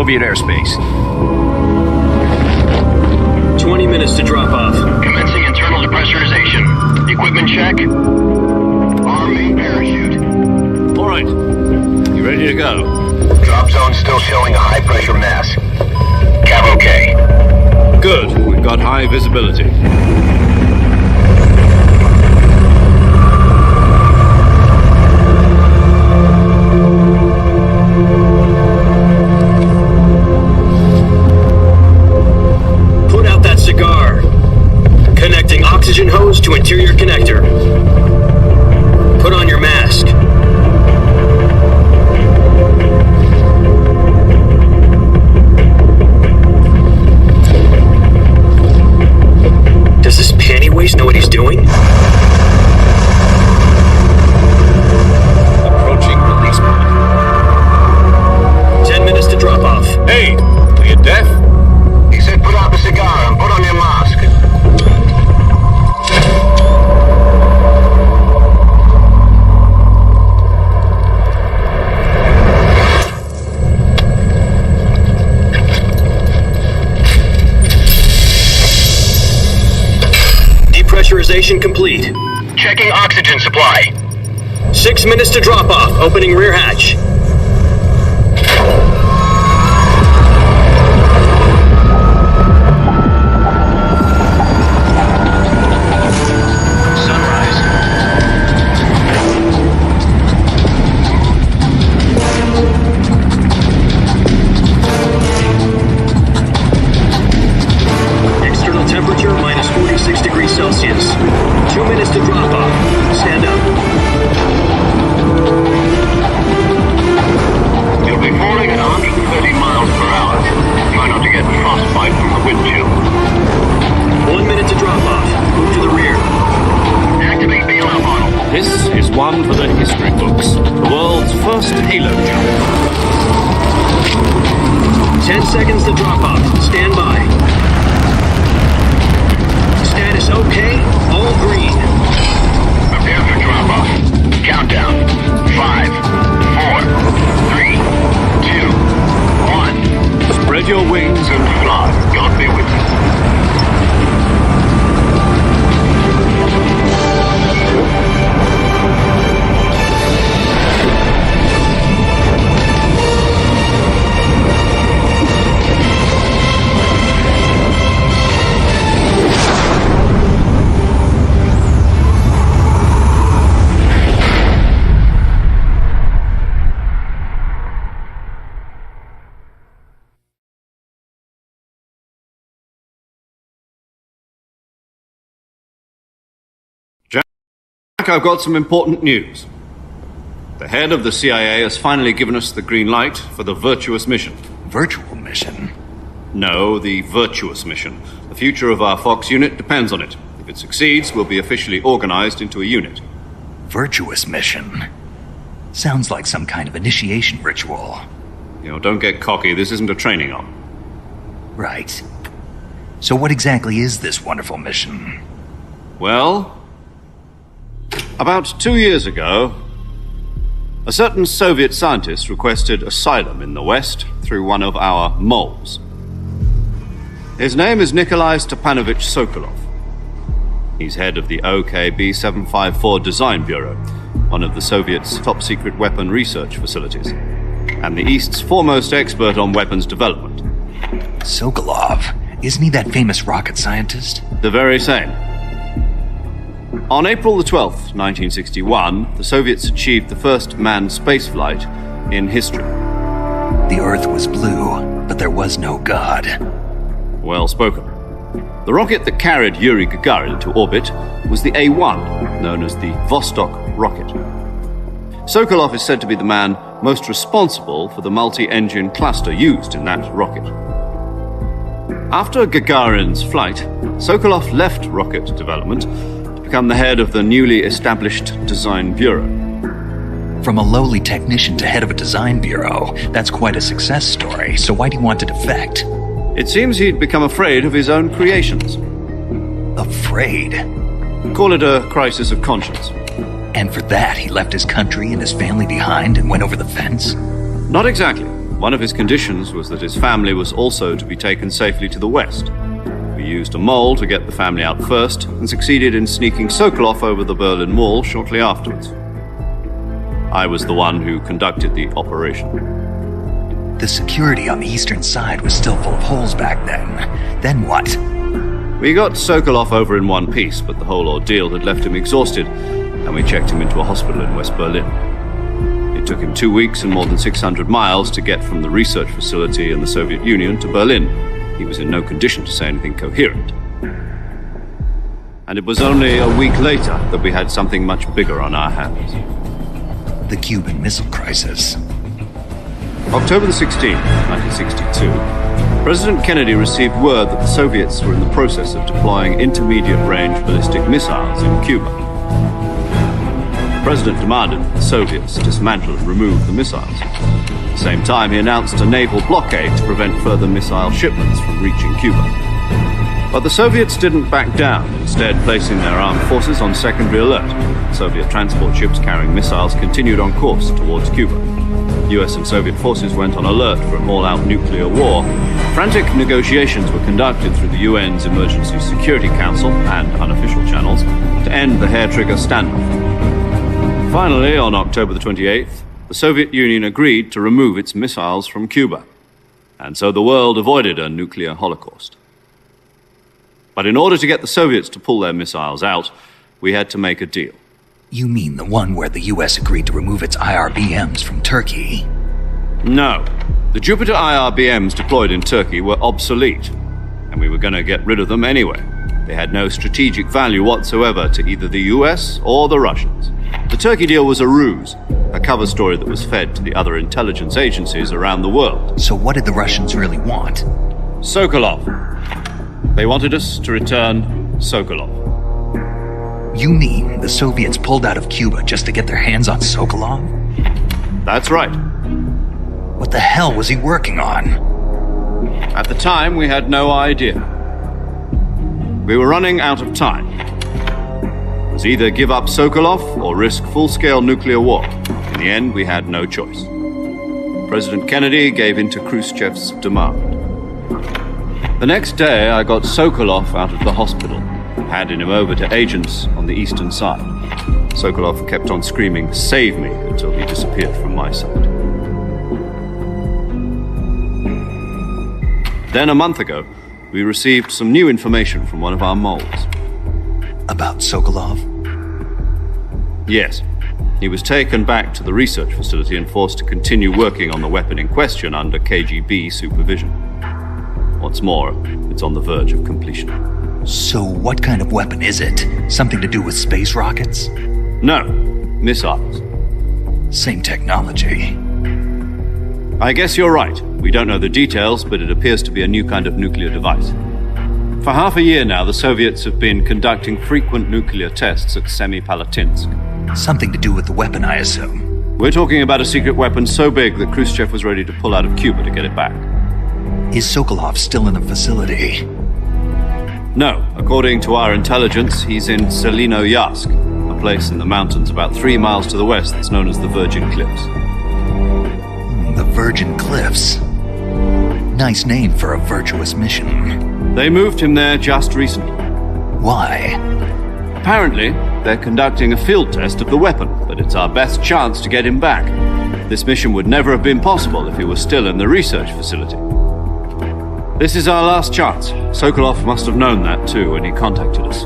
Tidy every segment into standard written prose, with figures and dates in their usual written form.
Soviet airspace. 20 minutes to drop off. Commencing internal depressurization. Equipment check. Arm main parachute. All right. You ready to go? Drop zone still showing a high pressure mass. Cav okay. Good. We've got high visibility. Put out that cigar. Connecting oxygen hose to interior connector. Put on your mask. Does this panty waste know what he's doing? Approaching release point. 10 minutes to drop off. Hey, are you deaf? He said put out the cigar and put on your mask. Depressurization complete. Checking oxygen supply. 6 minutes to drop off. Opening rear hatch. Sunrise. External temperature minus 46 degrees Celsius. 2 minutes to drop off. Stand up. You'll be falling at 130 miles per hour. Try not to get frostbite from the wind chill. 1 minute to drop off. Move to the rear. Activate bailout model. This is one for the history books. The world's first halo jump. 10 seconds to drop off. Stand by. Status okay. All green. Prepare for drop off. Countdown. 5, 4, 3, 2, 1. Spread your wings And fly. God be with you. I've got some important news. The head of the CIA has finally given us the green light for the virtuous mission. Virtual mission? No, the virtuous mission. The future of our Fox unit depends on it. If it succeeds, we'll be officially organized into a unit. Virtuous mission? Sounds like some kind of initiation ritual. Don't get cocky. This isn't a training op. Right. So what exactly is this wonderful mission? Well, about 2 years ago, a certain Soviet scientist requested asylum in the West through one of our moles. His name is Nikolai Stepanovich Sokolov. He's head of the OKB 754 Design Bureau, one of the Soviets' top-secret weapon research facilities, and the East's foremost expert on weapons development. Sokolov? Isn't he that famous rocket scientist? The very same. On April the 12th, 1961, the Soviets achieved the first manned spaceflight in history. The Earth was blue, but there was no God. Well spoken. The rocket that carried Yuri Gagarin to orbit was the A-1, known as the Vostok rocket. Sokolov is said to be the man most responsible for the multi-engine cluster used in that rocket. After Gagarin's flight, Sokolov left rocket development to become the head of the newly established Design Bureau. From a lowly technician to head of a design bureau, that's quite a success story, so why'd he want to defect? It seems he'd become afraid of his own creations. Afraid? Call it a crisis of conscience. And for that, he left his country and his family behind and went over the fence? Not exactly. One of his conditions was that his family was also to be taken safely to the west. We used a mole to get the family out first and succeeded in sneaking Sokolov over the Berlin Wall shortly afterwards. I was the one who conducted the operation. The security on the eastern side was still full of holes back then. Then what? We got Sokolov over in one piece, but the whole ordeal had left him exhausted, and we checked him into a hospital in West Berlin. It took him 2 weeks and more than 600 miles to get from the research facility in the Soviet Union to Berlin. He was in no condition to say anything coherent. And it was only a week later that we had something much bigger on our hands. The Cuban Missile Crisis. October the 16th, 1962, President Kennedy received word that the Soviets were in the process of deploying intermediate-range ballistic missiles in Cuba. The President demanded that the Soviets dismantle and remove the missiles. At the same time, he announced a naval blockade to prevent further missile shipments from reaching Cuba. But the Soviets didn't back down, instead placing their armed forces on secondary alert. Soviet transport ships carrying missiles continued on course towards Cuba. US and Soviet forces went on alert for an all-out nuclear war. Frantic negotiations were conducted through the UN's Emergency Security Council and unofficial channels to end the hair-trigger standoff. Finally, on October the 28th, the Soviet Union agreed to remove its missiles from Cuba, and so the world avoided a nuclear holocaust. But in order to get the Soviets to pull their missiles out, we had to make a deal. You mean the one where the US agreed to remove its IRBMs from Turkey? No. The Jupiter IRBMs deployed in Turkey were obsolete, and we were going to get rid of them anyway. They had no strategic value whatsoever to either the US or the Russians. The Turkey deal was a ruse, a cover story that was fed to the other intelligence agencies around the world. So what did the Russians really want? Sokolov. They wanted us to return Sokolov. You mean the Soviets pulled out of Cuba just to get their hands on Sokolov? That's right. What the hell was he working on? At the time, we had no idea. We were running out of time. It was either give up Sokolov or risk full-scale nuclear war. In the end, we had no choice. President Kennedy gave in to Khrushchev's demand. The next day, I got Sokolov out of the hospital, handed him over to agents on the eastern side. Sokolov kept on screaming, "Save me," until he disappeared from my side. Then a month ago, we received some new information from one of our moles. About Sokolov? Yes. He was taken back to the research facility and forced to continue working on the weapon in question under KGB supervision. What's more, it's on the verge of completion. So what kind of weapon is it? Something to do with space rockets? No, missiles. Same technology. I guess you're right. We don't know the details, but it appears to be a new kind of nuclear device. For half a year now, the Soviets have been conducting frequent nuclear tests at Semipalatinsk. Something to do with the weapon, I assume. We're talking about a secret weapon so big that Khrushchev was ready to pull out of Cuba to get it back. Is Sokolov still in the facility? No. According to our intelligence, he's in Selinoyarsk, a place in the mountains about 3 miles to the west that's known as the Virgin Cliffs. The Virgin Cliffs. Nice name for a virtuous mission. They moved him there just recently. Why? Apparently, they're conducting a field test of the weapon, but it's our best chance to get him back. This mission would never have been possible if he was still in the research facility. This is our last chance. Sokolov must have known that too when he contacted us.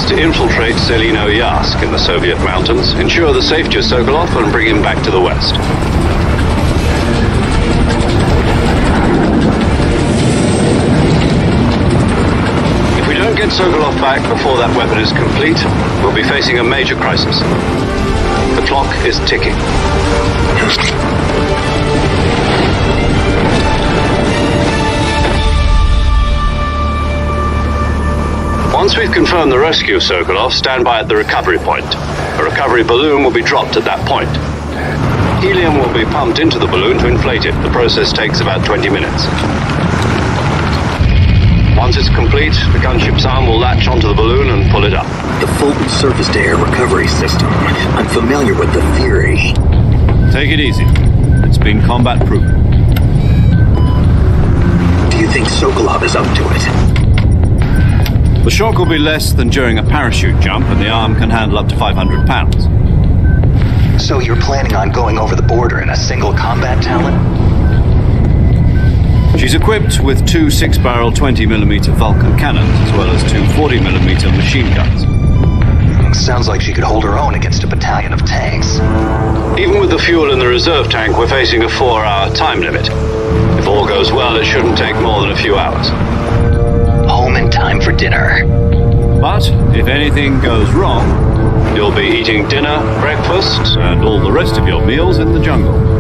To infiltrate Selinoyarsk in the Soviet mountains, ensure the safety of Sokolov, and bring him back to the west. If we don't get Sokolov back before that weapon is complete, we'll be facing a major crisis. The The clock is ticking. Once we've confirmed the rescue of Sokolov, stand by at the recovery point. A recovery balloon will be dropped at that point. Helium will be pumped into the balloon to inflate it. The process takes about 20 minutes. Once it's complete, the gunship's arm will latch onto the balloon and pull it up. The Fulton surface-to-air recovery system. I'm familiar with the theory. Take it easy. It's been combat-proven. Do you think Sokolov is up to it? The shock will be less than during a parachute jump, and the arm can handle up to 500 pounds. So you're planning on going over the border in a single combat talon? She's equipped with two 6-barrel 20mm Vulcan cannons, as well as two 40mm machine guns. Sounds like she could hold her own against a battalion of tanks. Even with the fuel in the reserve tank, we're facing a 4-hour time limit. If all goes well, it shouldn't take more than a few hours. Home in time for dinner. But if anything goes wrong, you'll be eating dinner, breakfast, and all the rest of your meals in the jungle.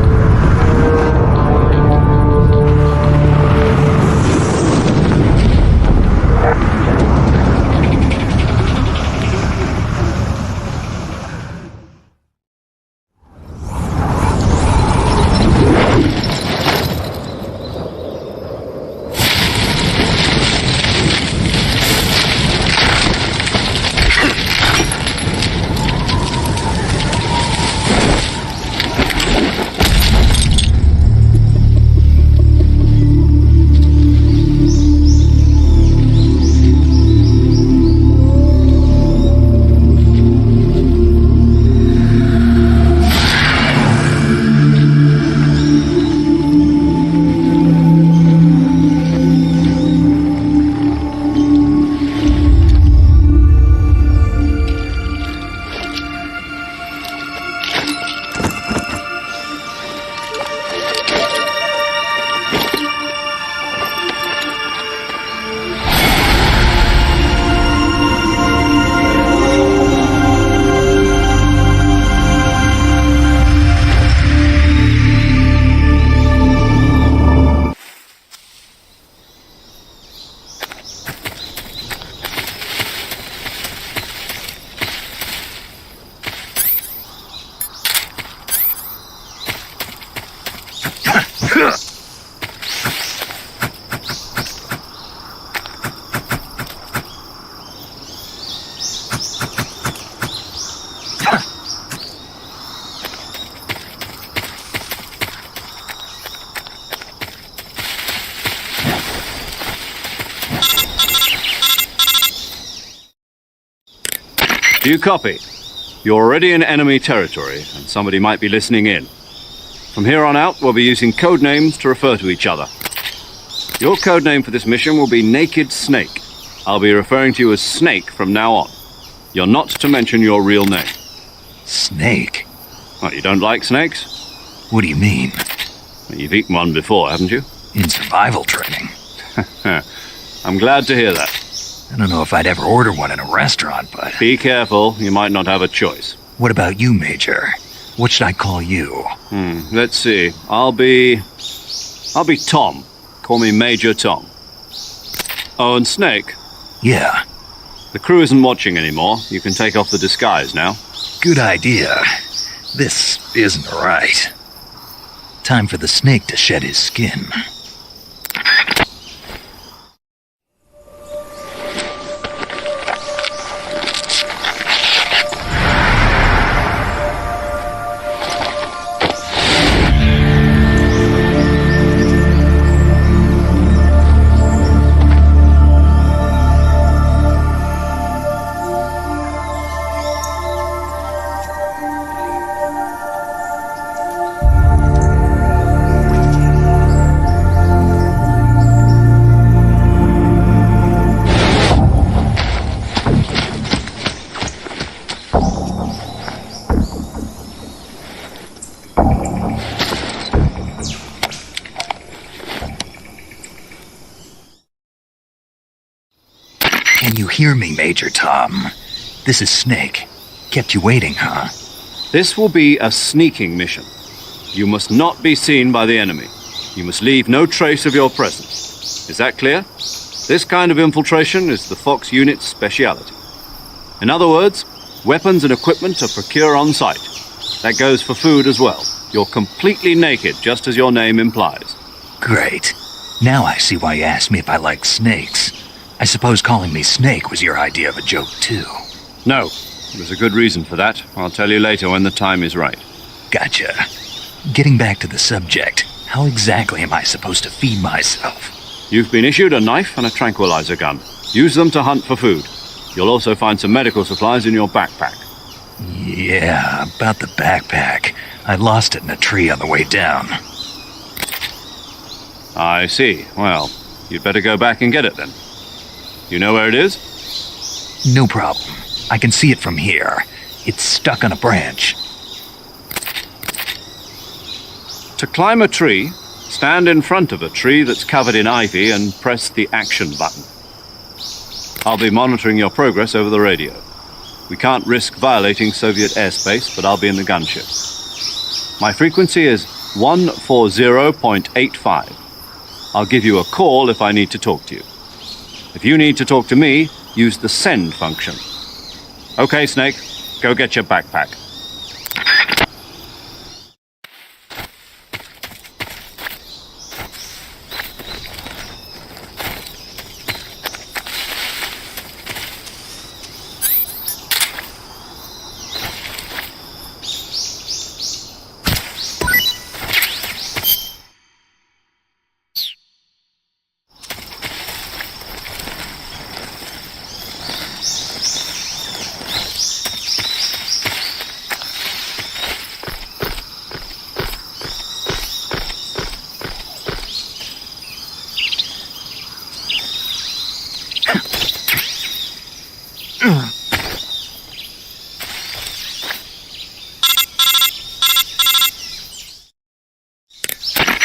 Do you copy? You're already in enemy territory, and somebody might be listening in. From here on out, we'll be using code names to refer to each other. Your code name for this mission will be Naked Snake. I'll be referring to you as Snake from now on. You're not to mention your real name. Snake? What, you don't like snakes? What do you mean? Well, you've eaten one before, haven't you? In survival training. I'm glad to hear that. I don't know if I'd ever order one in a restaurant, but... Be careful, you might not have a choice. What about you, Major? What should I call you? Let's see. I'll be Tom. Call me Major Tom. Oh, and Snake? Yeah. The crew isn't watching anymore. You can take off the disguise now. Good idea. This isn't right. Time for the snake to shed his skin. Can you hear me, Major Tom? This is Snake. Kept you waiting, huh? This will be a sneaking mission. You must not be seen by the enemy. You must leave no trace of your presence. Is that clear? This kind of infiltration is the Fox unit's speciality. In other words, weapons and equipment are procured on site. That goes for food as well. You're completely naked, just as your name implies. Great. Now I see why you asked me if I like snakes. I suppose calling me Snake was your idea of a joke, too. No, there's a good reason for that. I'll tell you later when the time is right. Gotcha. Getting back to the subject, how exactly am I supposed to feed myself? You've been issued a knife and a tranquilizer gun. Use them to hunt for food. You'll also find some medical supplies in your backpack. Yeah, about the backpack. I lost it in a tree on the way down. I see. Well, you'd better go back and get it then. You know where it is? No problem. I can see it from here. It's stuck on a branch. To climb a tree, stand in front of a tree that's covered in ivy and press the action button. I'll be monitoring your progress over the radio. We can't risk violating Soviet airspace, but I'll be in the gunship. My frequency is 140.85. I'll give you a call if I need to talk to you. If you need to talk to me, use the send function. Okay, Snake, go get your backpack.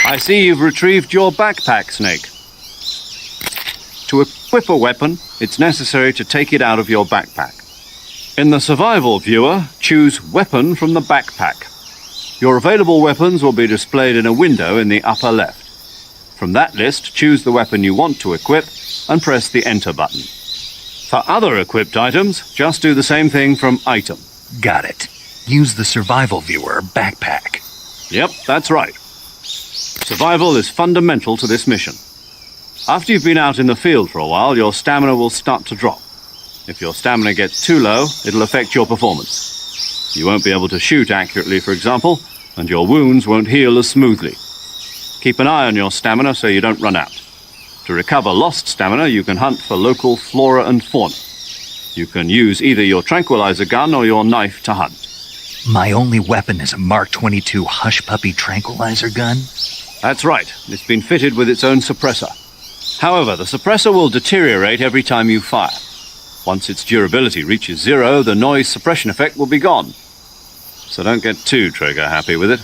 I see you've retrieved your backpack, Snake. To equip a weapon, it's necessary to take it out of your backpack. In the survival viewer, choose Weapon from the backpack. Your available weapons will be displayed in a window in the upper left. From that list, choose the weapon you want to equip and press the Enter button. For other equipped items, just do the same thing from Item. Got it. Use the survival viewer backpack. Yep, that's right. Survival is fundamental to this mission. After you've been out in the field for a while, your stamina will start to drop. If your stamina gets too low, it'll affect your performance. You won't be able to shoot accurately, for example, and your wounds won't heal as smoothly. Keep an eye on your stamina so you don't run out. To recover lost stamina, you can hunt for local flora and fauna. You can use either your tranquilizer gun or your knife to hunt. My only weapon is a Mark 22 Hush Puppy tranquilizer gun? That's right. It's been fitted with its own suppressor. However, the suppressor will deteriorate every time you fire. Once its durability reaches 0, the noise suppression effect will be gone. So don't get too trigger-happy with it.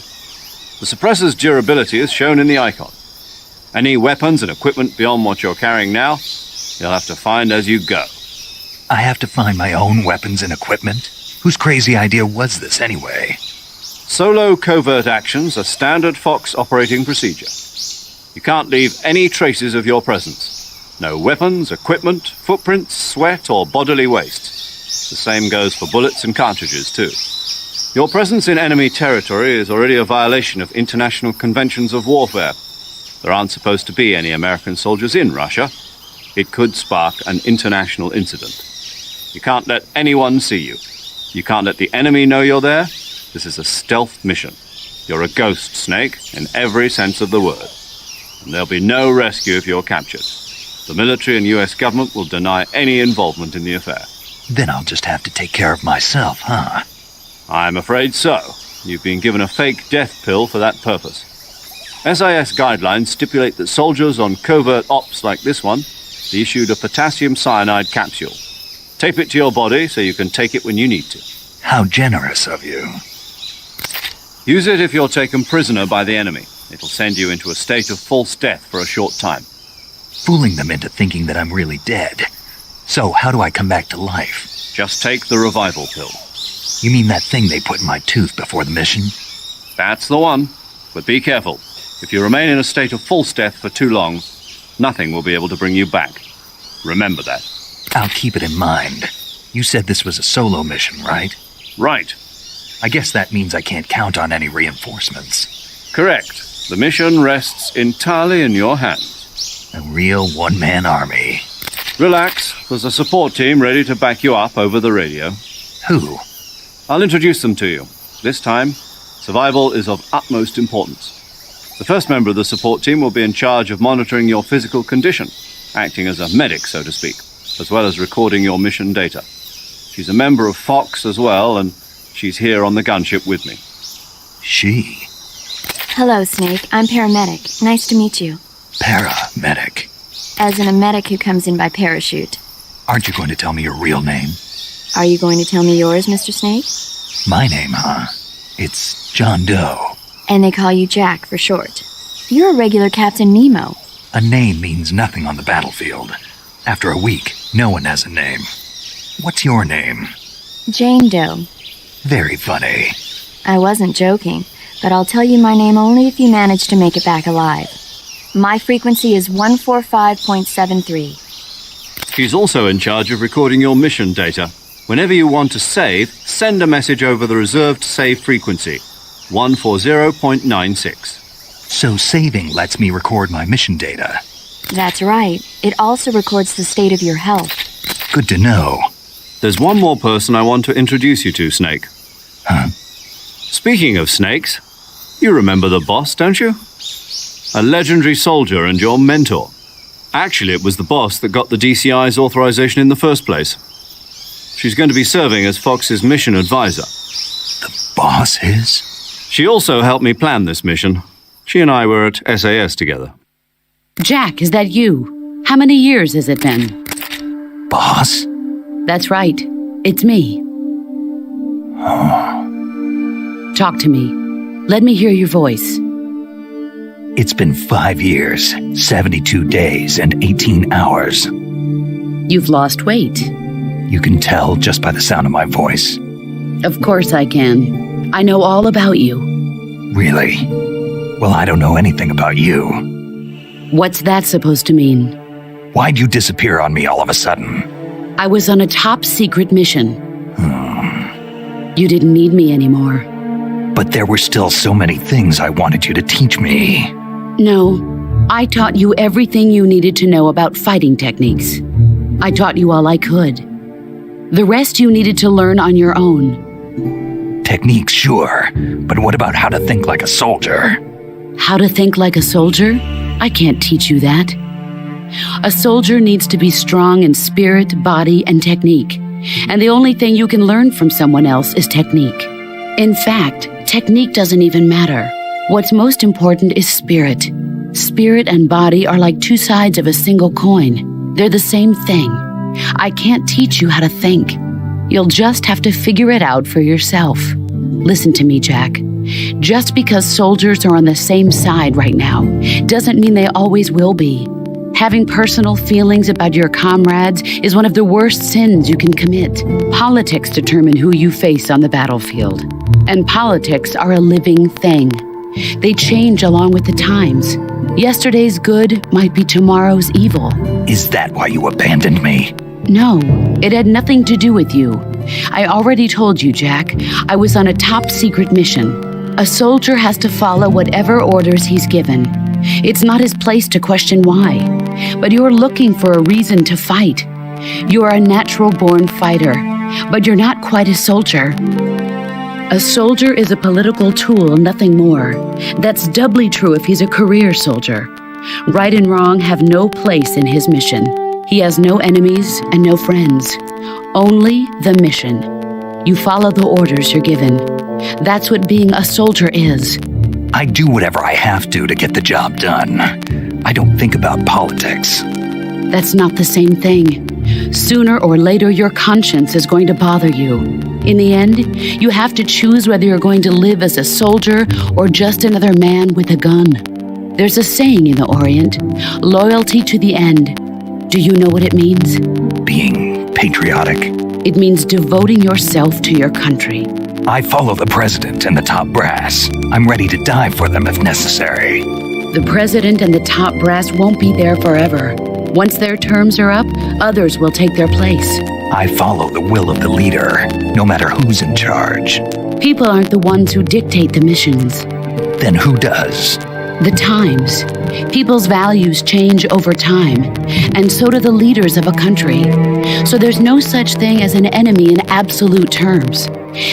The suppressor's durability is shown in the icon. Any weapons and equipment beyond what you're carrying now, you'll have to find as you go. I have to find my own weapons and equipment? Whose crazy idea was this, anyway? Solo covert actions are standard Fox operating procedure. You can't leave any traces of your presence. No weapons, equipment, footprints, sweat, or bodily waste. The same goes for bullets and cartridges, too. Your presence in enemy territory is already a violation of international conventions of warfare. There aren't supposed to be any American soldiers in Russia. It could spark an international incident. You can't let anyone see you. You can't let the enemy know you're there. This is a stealth mission. You're a ghost, Snake, in every sense of the word. And there'll be no rescue if you're captured. The military and US government will deny any involvement in the affair. Then I'll just have to take care of myself, huh? I'm afraid so. You've been given a fake death pill for that purpose. SIS guidelines stipulate that soldiers on covert ops like this one be issued a potassium cyanide capsule. Tape it to your body so you can take it when you need to. How generous of you. Use it if you're taken prisoner by the enemy. It'll send you into a state of false death for a short time. Fooling them into thinking that I'm really dead. So how do I come back to life? Just take the revival pill. You mean that thing they put in my tooth before the mission? That's the one. But be careful. If you remain in a state of false death for too long, nothing will be able to bring you back. Remember that. I'll keep it in mind. You said this was a solo mission, right? Right. I guess that means I can't count on any reinforcements. Correct. The mission rests entirely in your hands. A real one-man army. Relax. There's a support team ready to back you up over the radio. Who? I'll introduce them to you. This time, survival is of utmost importance. The first member of the support team will be in charge of monitoring your physical condition, acting as a medic, so to speak, as well as recording your mission data. She's a member of Fox as well, and she's here on the gunship with me. She? Hello, Snake. I'm paramedic. Nice to meet you. Paramedic. As in a medic who comes in by parachute. Aren't you going to tell me your real name? Are you going to tell me yours, Mr. Snake? My name, huh? It's John Doe. And they call you Jack for short. You're a regular Captain Nemo. A name means nothing on the battlefield. After a week, no one has a name. What's your name? Jane Doe. Very funny. I wasn't joking, but I'll tell you my name only if you manage to make it back alive. My frequency is 145.73. She's also in charge of recording your mission data. Whenever you want to save, send a message over the reserved save frequency, 140.96. So saving lets me record my mission data. That's right. It also records the state of your health. Good to know. There's one more person I want to introduce you to, Snake. Huh? Speaking of snakes, you remember the boss, don't you? A legendary soldier and your mentor. Actually, it was the boss that got the DCI's authorization in the first place. She's going to be serving as Fox's mission advisor. The boss is? She also helped me plan this mission. She and I were at SAS together. Jack, is that you? How many years has it been? Boss? That's right. It's me. Talk to me. Let me hear your voice. It's been 5 years, 72 days, and 18 hours. You've lost weight. You can tell just by the sound of my voice. Of course I can. I know all about you. Really? Well, I don't know anything about you. What's that supposed to mean? Why'd you disappear on me all of a sudden? I was on a top secret mission. You didn't need me anymore. But there were still so many things I wanted you to teach me. No, I taught you everything you needed to know about fighting techniques. I taught you all I could. The rest you needed to learn on your own. Techniques, sure. But what about how to think like a soldier? How to think like a soldier? I can't teach you that. A soldier needs to be strong in spirit, body, and technique. And the only thing you can learn from someone else is technique. In fact, technique doesn't even matter. What's most important is spirit. Spirit and body are like two sides of a single coin. They're the same thing. I can't teach you how to think. You'll just have to figure it out for yourself. Listen to me, Jack. Just because soldiers are on the same side right now doesn't mean they always will be. Having personal feelings about your comrades is one of the worst sins you can commit. Politics determine who you face on the battlefield. And politics are a living thing. They change along with the times. Yesterday's good might be tomorrow's evil. Is that why you abandoned me? No, it had nothing to do with you. I already told you, Jack. I was on a top secret mission. A soldier has to follow whatever orders he's given. It's not his place to question why. But you're looking for a reason to fight. You're a natural-born fighter, but you're not quite a soldier. A soldier is a political tool, nothing more. That's doubly true if he's a career soldier. Right and wrong have no place in his mission. He has no enemies and no friends. Only the mission. You follow the orders you're given. That's what being a soldier is. I do whatever I have to get the job done. I don't think about politics. That's not the same thing. Sooner or later, your conscience is going to bother you. In the end, you have to choose whether you're going to live as a soldier or just another man with a gun. There's a saying in the Orient, loyalty to the end. Do you know what it means? Being patriotic. It means devoting yourself to your country. I follow the president and the top brass. I'm ready to die for them if necessary. The president and the top brass won't be there forever. Once their terms are up, others will take their place. I follow the will of the leader, no matter who's in charge. People aren't the ones who dictate the missions. Then who does? The times. People's values change over time, and so do the leaders of a country. So there's no such thing as an enemy in absolute terms.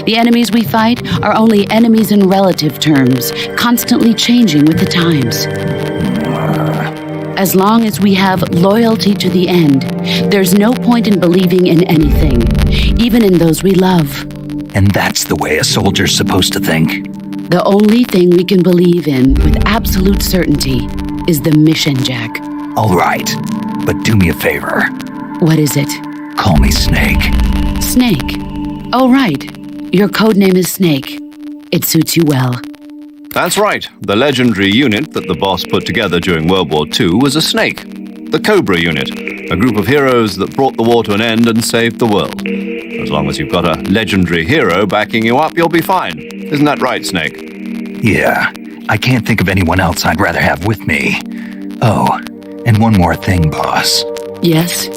The enemies we fight are only enemies in relative terms, constantly changing with the times. As long as we have loyalty to the end, there's no point in believing in anything, even in those we love. And that's the way a soldier's supposed to think? The only thing we can believe in with absolute certainty is the mission, Jack. All right, but do me a favor. What is it? Call me Snake. Snake. Oh, right. Your code name is Snake. It suits you well. That's right. The legendary unit that the boss put together during World War II was a snake. The Cobra unit, a group of heroes that brought the war to an end and saved the world. As long as you've got a legendary hero backing you up, you'll be fine. Isn't that right, Snake? Yeah, I can't think of anyone else I'd rather have with me. Oh, and one more thing, boss. Yes?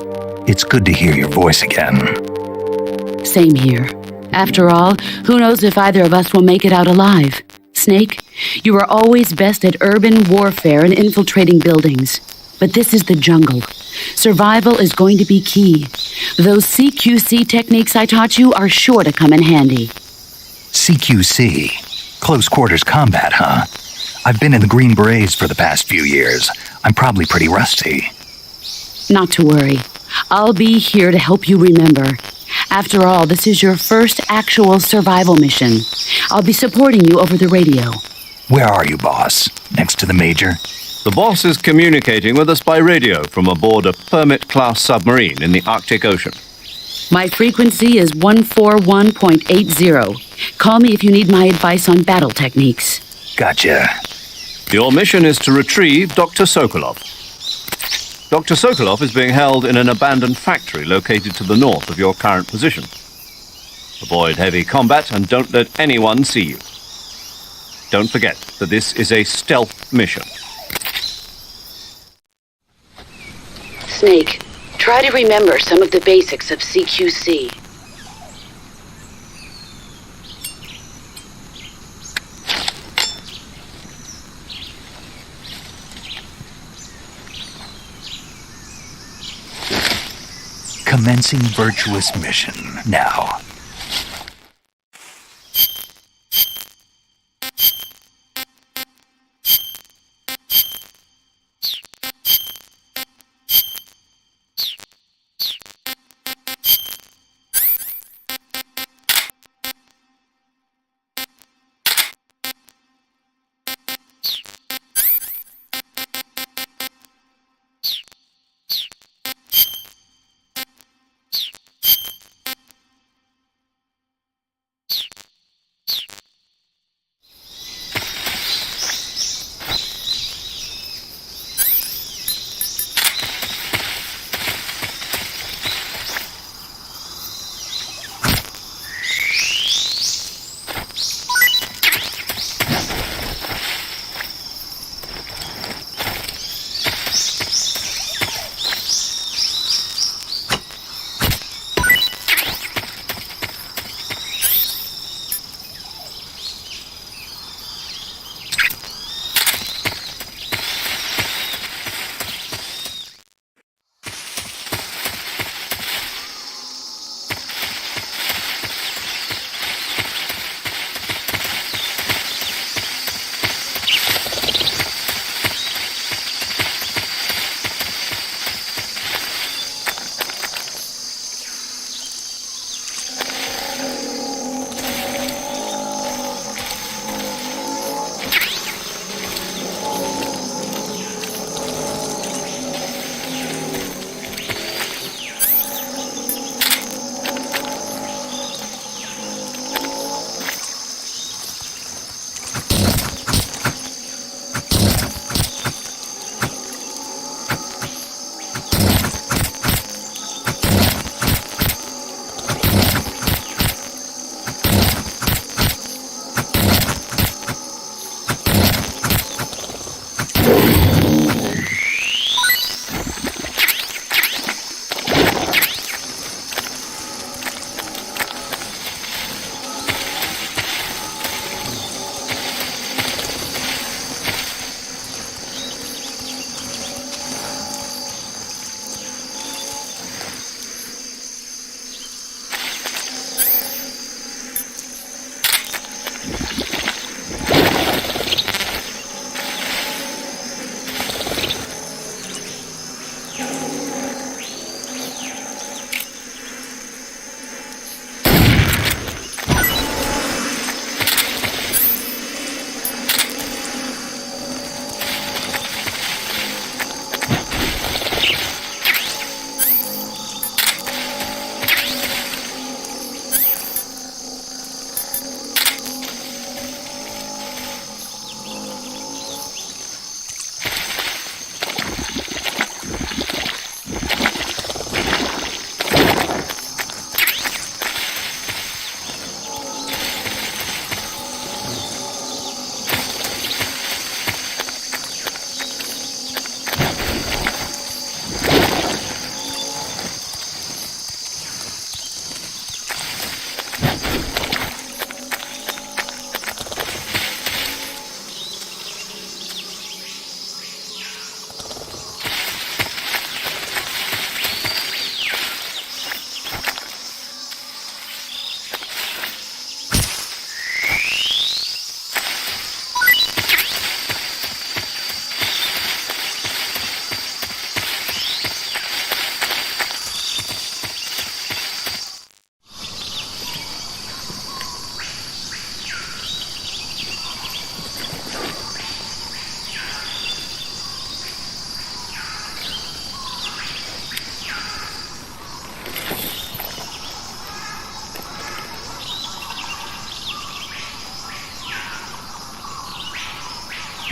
It's good to hear your voice again. Same here. After all, who knows if either of us will make it out alive? Snake, you are always best at urban warfare and infiltrating buildings. But this is the jungle. Survival is going to be key. Those CQC techniques I taught you are sure to come in handy. CQC? Close quarters combat, huh? I've been in the Green Berets for the past few years. I'm probably pretty rusty. Not to worry. I'll be here to help you remember. After all, this is your first actual survival mission. I'll be supporting you over the radio. Where are you, boss? Next to the major? The boss is communicating with us by radio from aboard a Permit-class submarine in the Arctic Ocean. My frequency is 141.80. Call me if you need my advice on battle techniques. Gotcha. Your mission is to retrieve Dr. Sokolov. Dr. Sokolov is being held in an abandoned factory located to the north of your current position. Avoid heavy combat and don't let anyone see you. Don't forget that this is a stealth mission. Snake, try to remember some of the basics of CQC. Commencing virtuous mission now.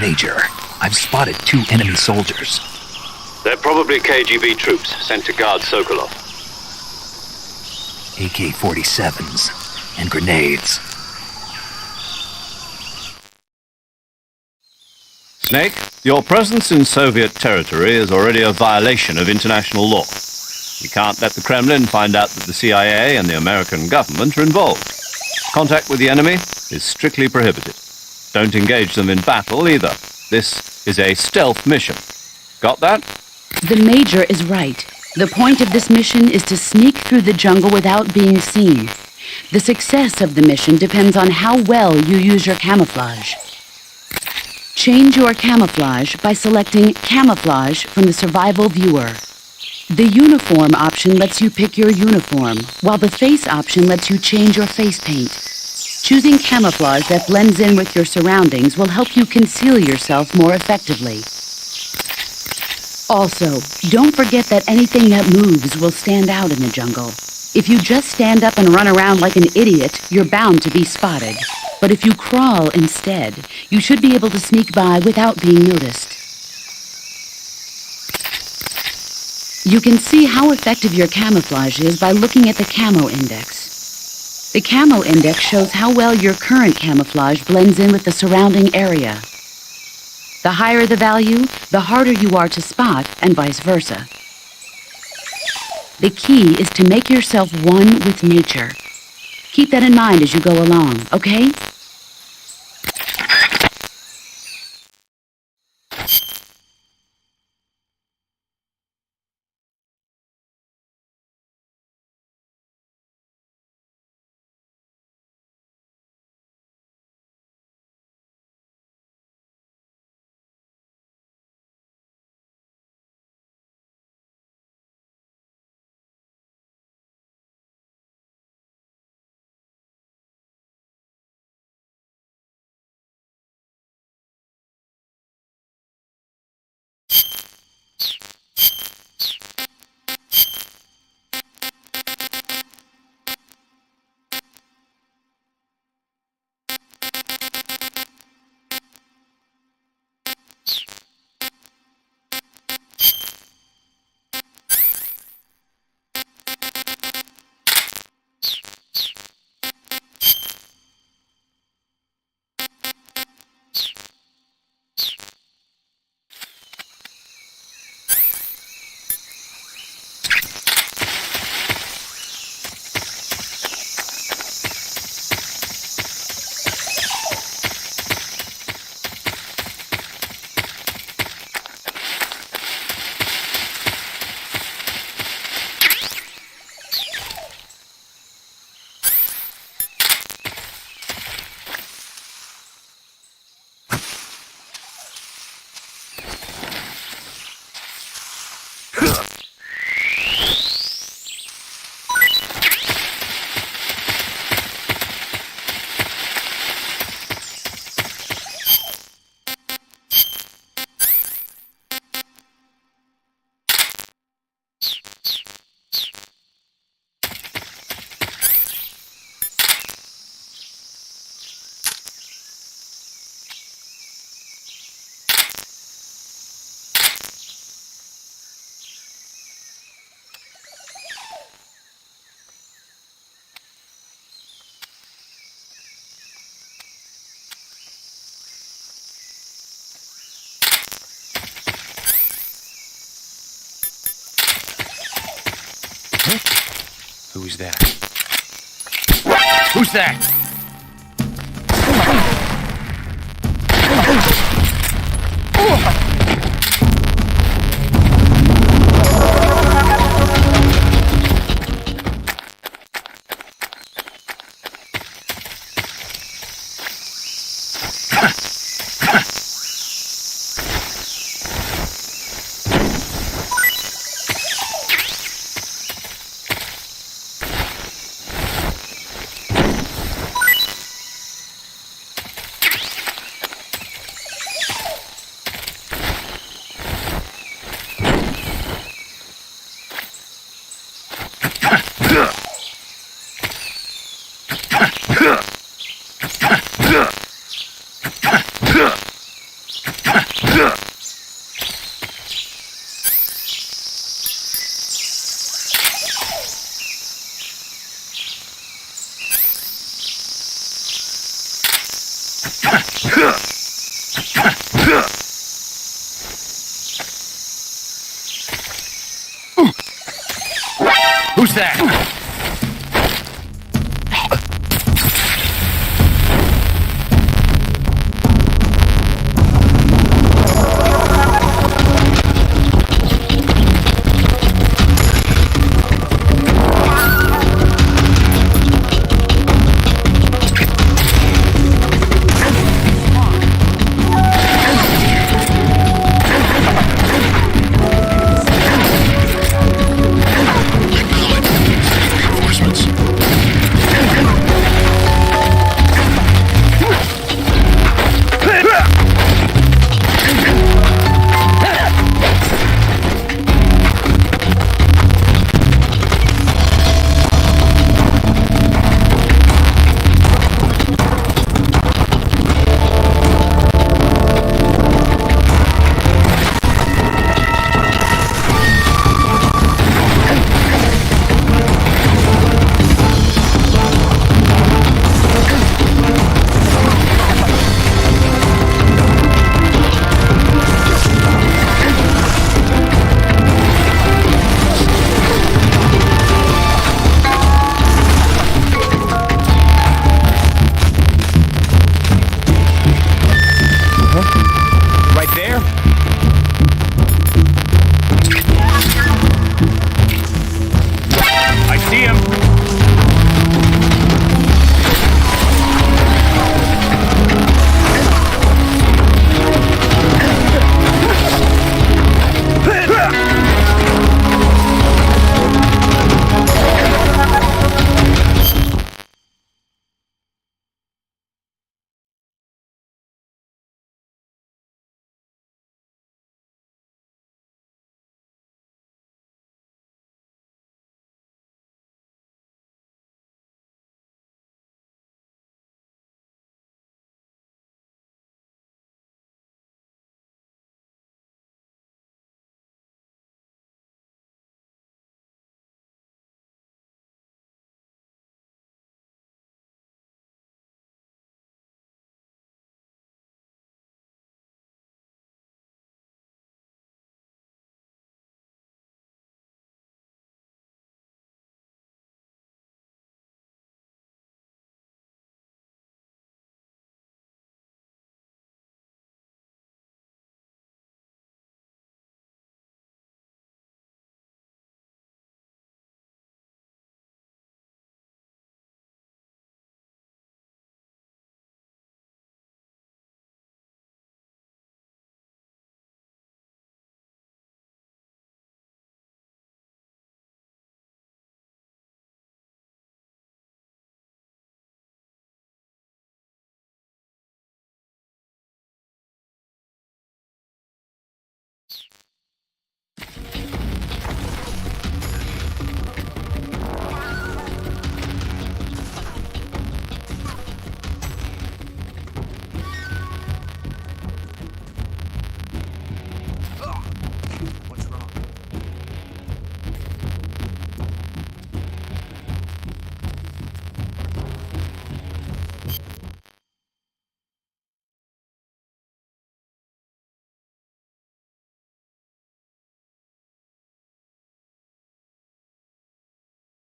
Major, I've spotted 2 enemy soldiers. They're probably KGB troops sent to guard Sokolov. AK-47s and grenades. Snake, your presence in Soviet territory is already a violation of international law. You can't let the Kremlin find out that the CIA and the American government are involved. Contact with the enemy is strictly prohibited. Don't engage them in battle either. This is a stealth mission. Got that? The Major is right. The point of this mission is to sneak through the jungle without being seen. The success of the mission depends on how well you use your camouflage. Change your camouflage by selecting Camouflage from the Survival Viewer. The Uniform option lets you pick your uniform, while the Face option lets you change your face paint. Choosing camouflage that blends in with your surroundings will help you conceal yourself more effectively. Also, don't forget that anything that moves will stand out in the jungle. If you just stand up and run around like an idiot, you're bound to be spotted. But if you crawl instead, you should be able to sneak by without being noticed. You can see how effective your camouflage is by looking at the Camo Index. The Camo Index shows how well your current camouflage blends in with the surrounding area. The higher the value, the harder you are to spot, and vice versa. The key is to make yourself one with nature. Keep that in mind as you go along, okay? Who's that? Who's that?